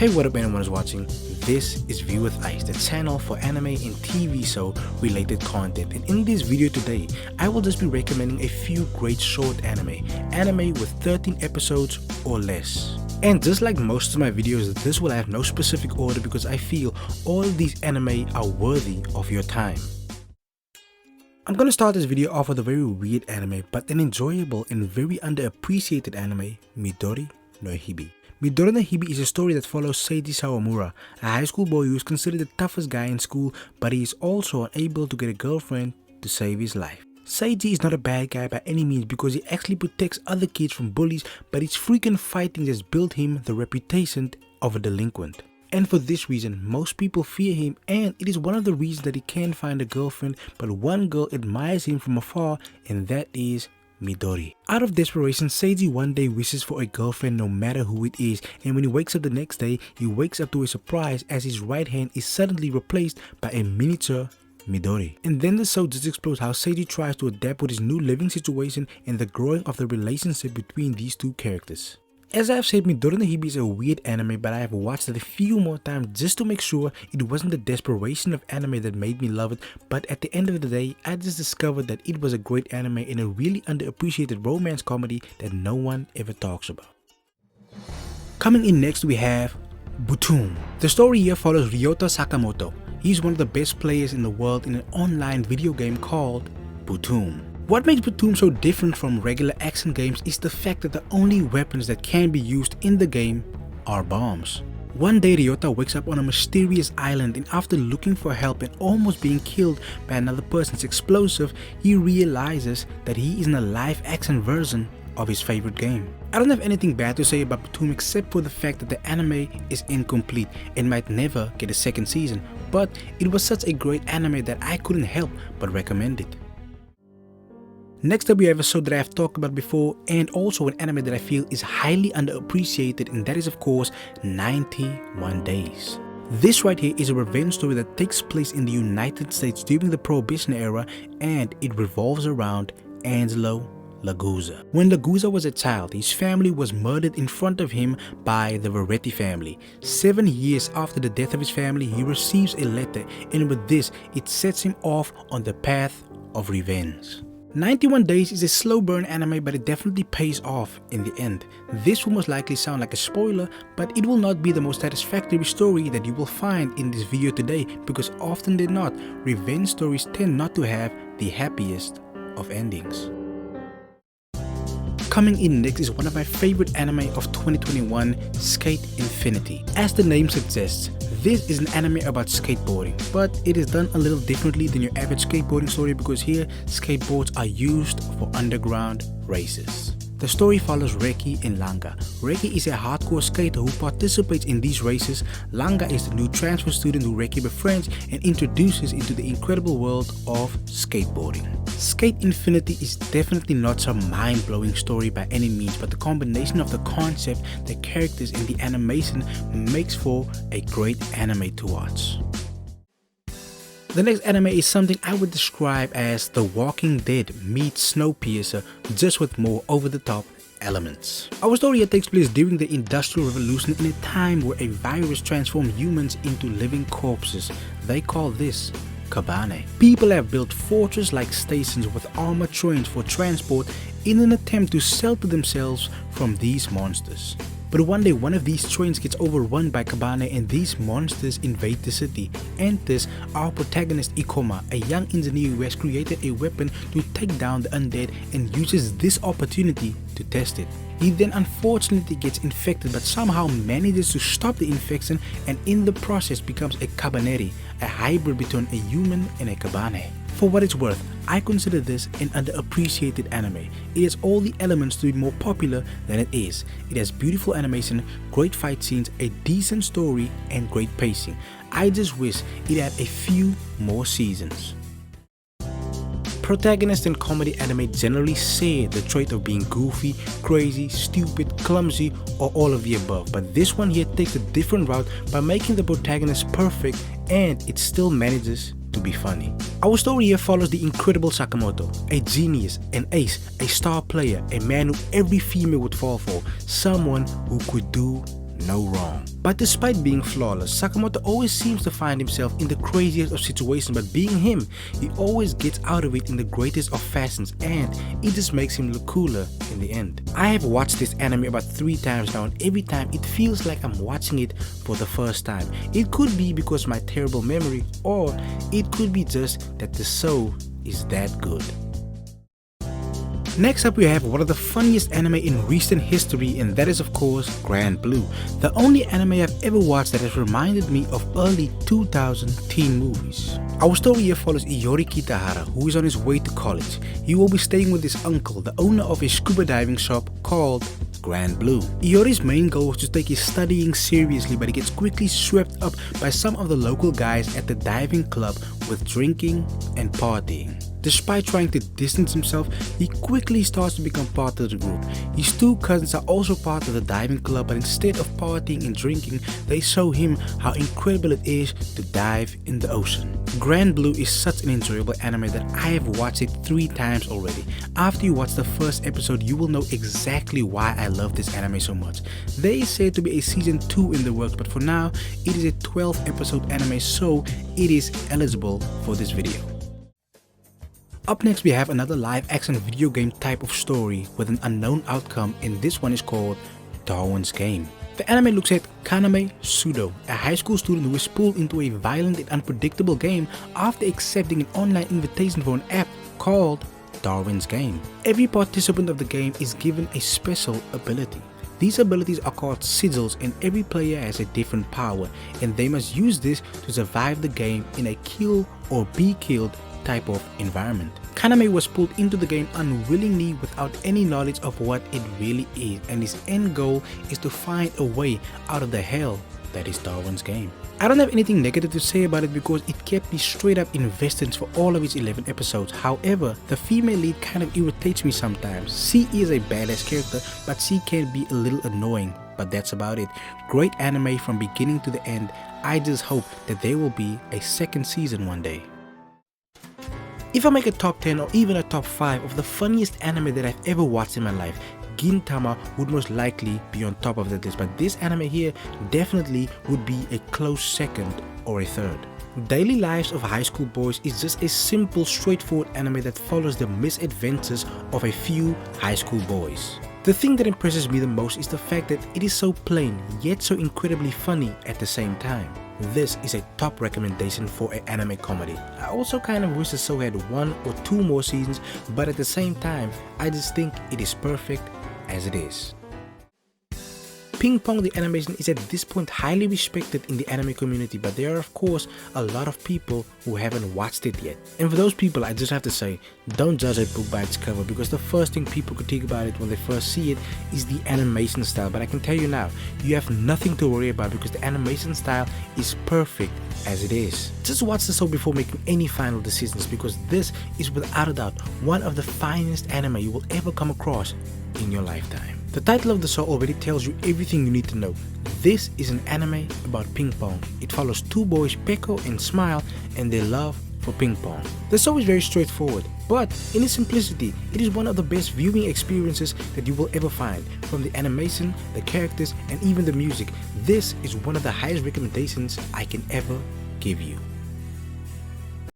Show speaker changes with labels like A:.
A: Hey, what up anyone is watching? This is View with Ice, the channel for anime and TV show related content, and in this video today, I will just be recommending a few great short anime with 13 episodes or less. And just like most of my videos, this will have no specific order because I feel all of these anime are worthy of your time. I'm gonna start this video off with a very weird anime, but an enjoyable and very underappreciated anime, Midori no Hibi. Midori no Hibi is a story that follows Seiji Sawamura, a high school boy who is considered the toughest guy in school, but he is also unable to get a girlfriend to save his life. Seiji is not a bad guy by any means because he actually protects other kids from bullies, but his freaking fighting has built him the reputation of a delinquent. And for this reason, most people fear him, and it is one of the reasons that he can't find a girlfriend, but one girl admires him from afar, and that is Midori. Out of desperation, Seiji one day wishes for a girlfriend no matter who it is, and when he wakes up the next day, he wakes up to a surprise as his right hand is suddenly replaced by a miniature Midori. And then the show just explores how Seiji tries to adapt with his new living situation and the growing of the relationship between these two characters. As I have said, Midori no Hibi is a weird anime, but I have watched it a few more times just to make sure it wasn't the desperation of anime that made me love it, but at the end of the day, I just discovered that it was a great anime and a really underappreciated romance comedy that no one ever talks about. Coming in next, we have Batum. The story here follows Ryota Sakamoto. He's one of the best players in the world in an online video game called Batum. What makes Batum so different from regular action games is the fact that the only weapons that can be used in the game are bombs. One day Ryota wakes up on a mysterious island, and after looking for help and almost being killed by another person's explosive, he realizes that he is in a live action version of his favorite game. I don't have anything bad to say about Batum except for the fact that the anime is incomplete and might never get a second season, but it was such a great anime that I couldn't help but recommend it. Next up, we have a show that I have talked about before, and also an anime that I feel is highly underappreciated, and that is of course 91 Days. This right here is a revenge story that takes place in the United States during the Prohibition era, and it revolves around Angelo Lagusa. When Lagusa was a child, his family was murdered in front of him by the Veretti family. 7 years after the death of his family, he receives a letter, and with this, it sets him off on the path of revenge. 91 Days is a slow burn anime, but it definitely pays off in the end. This will most likely sound like a spoiler, but it will not be the most satisfactory story that you will find in this video today, because often than not, revenge stories tend not to have the happiest of endings. Coming in next is one of my favorite anime of 2021, Skate Infinity. As the name suggests, this is an anime about skateboarding, but it is done a little differently than your average skateboarding story because here skateboards are used for underground races. The story follows Reki and Langa. Reki is a hardcore skater who participates in these races. Langa is the new transfer student who Reki befriends and introduces into the incredible world of skateboarding. Skate Infinity is definitely not some mind-blowing story by any means, but the combination of the concept, the characters and the animation makes for a great anime to watch. The next anime is something I would describe as The Walking Dead meets Snowpiercer, just with more over-the-top elements. Our story here takes place during the Industrial Revolution in a time where a virus transformed humans into living corpses. They call this Cabane. People have built fortress-like stations with armored trains for transport in an attempt to shelter themselves from these monsters. But one day, one of these trains gets overrun by Cabane and these monsters invade the city. Enters our protagonist Ikoma, a young engineer who has created a weapon to take down the undead and uses this opportunity to test it. He then unfortunately gets infected but somehow manages to stop the infection and in the process becomes a Cabaneri, a hybrid between a human and a Cabane. For what it's worth, I consider this an underappreciated anime. It has all the elements to be more popular than it is. It has beautiful animation, great fight scenes, a decent story and great pacing. I just wish it had a few more seasons. Protagonists in comedy anime generally share the trait of being goofy, crazy, stupid, clumsy, or all of the above, but this one here takes a different route by making the protagonist perfect and it still manages to be funny. Our story here follows the incredible Sakamoto, a genius, an ace, a star player, a man who every female would fall for, someone who could do no wrong. But despite being flawless, Sakamoto always seems to find himself in the craziest of situations, but being him, he always gets out of it in the greatest of fashions, and it just makes him look cooler in the end. I have watched this anime about 3 times now, and every time it feels like I'm watching it for the first time. It could be because of my terrible memory, or it could be just that the show is that good. Next up we have one of the funniest anime in recent history, and that is of course Grand Blue, the only anime I've ever watched that has reminded me of early 2000 teen movies. Our story here follows Iori Kitahara, who is on his way to college. He will be staying with his uncle, the owner of a scuba diving shop called Grand Blue. Iori's main goal was to take his studying seriously, but he gets quickly swept up by some of the local guys at the diving club with drinking and partying. Despite trying to distance himself, he quickly starts to become part of the group. His 2 cousins are also part of the diving club, but instead of partying and drinking, they show him how incredible it is to dive in the ocean. Grand Blue is such an enjoyable anime that I have watched it 3 times already. After you watch the first episode, you will know exactly why I love this anime so much. There is said to be a season 2 in the works, but for now, it is a 12 episode anime, so it is eligible for this video. Up next we have another live action video game type of story with an unknown outcome, and this one is called Darwins Game. The anime looks at Kaname Sudo, a high school student who is pulled into a violent and unpredictable game after accepting an online invitation for an app called Darwins Game. Every participant of the game is given a special ability. These abilities are called sigils, and every player has a different power, and they must use this to survive the game in a kill or be killed type of environment. Kaname was pulled into the game unwillingly without any knowledge of what it really is, and his end goal is to find a way out of the hell that is Darwin's Game. I don't have anything negative to say about it because it kept me straight up invested for all of its 11 episodes. However, the female lead kind of irritates me sometimes. She is a badass character, but she can be a little annoying, but that's about it. Great anime from beginning to the end. I just hope that there will be a second season one day. If I make a top 10 or even a top 5 of the funniest anime that I've ever watched in my life, Gintama would most likely be on top of that list, but this anime here definitely would be a close second or a third. Daily Lives of High School Boys is just a simple, straightforward anime that follows the misadventures of a few high school boys. The thing that impresses me the most is the fact that it is so plain yet so incredibly funny at the same time. This is a top recommendation for an anime comedy. I also kind of wish the show had 1 or 2 more seasons, but at the same time, I just think it is perfect as it is. Ping Pong the animation is at this point highly respected in the anime community, but there are of course a lot of people who haven't watched it yet. And for those people, I just have to say, don't judge a book by its cover, because the first thing people critique about it when they first see it is the animation style. But I can tell you now, you have nothing to worry about because the animation style is perfect as it is. Just watch the show before making any final decisions, because this is without a doubt one of the finest anime you will ever come across in your lifetime. The title of the show already tells you everything you need to know. This is an anime about ping pong. It follows 2 boys, Peko and Smile, and their love for ping pong. The show is very straightforward, but in its simplicity, it is one of the best viewing experiences that you will ever find. From the animation, the characters, and even the music, this is one of the highest recommendations I can ever give you.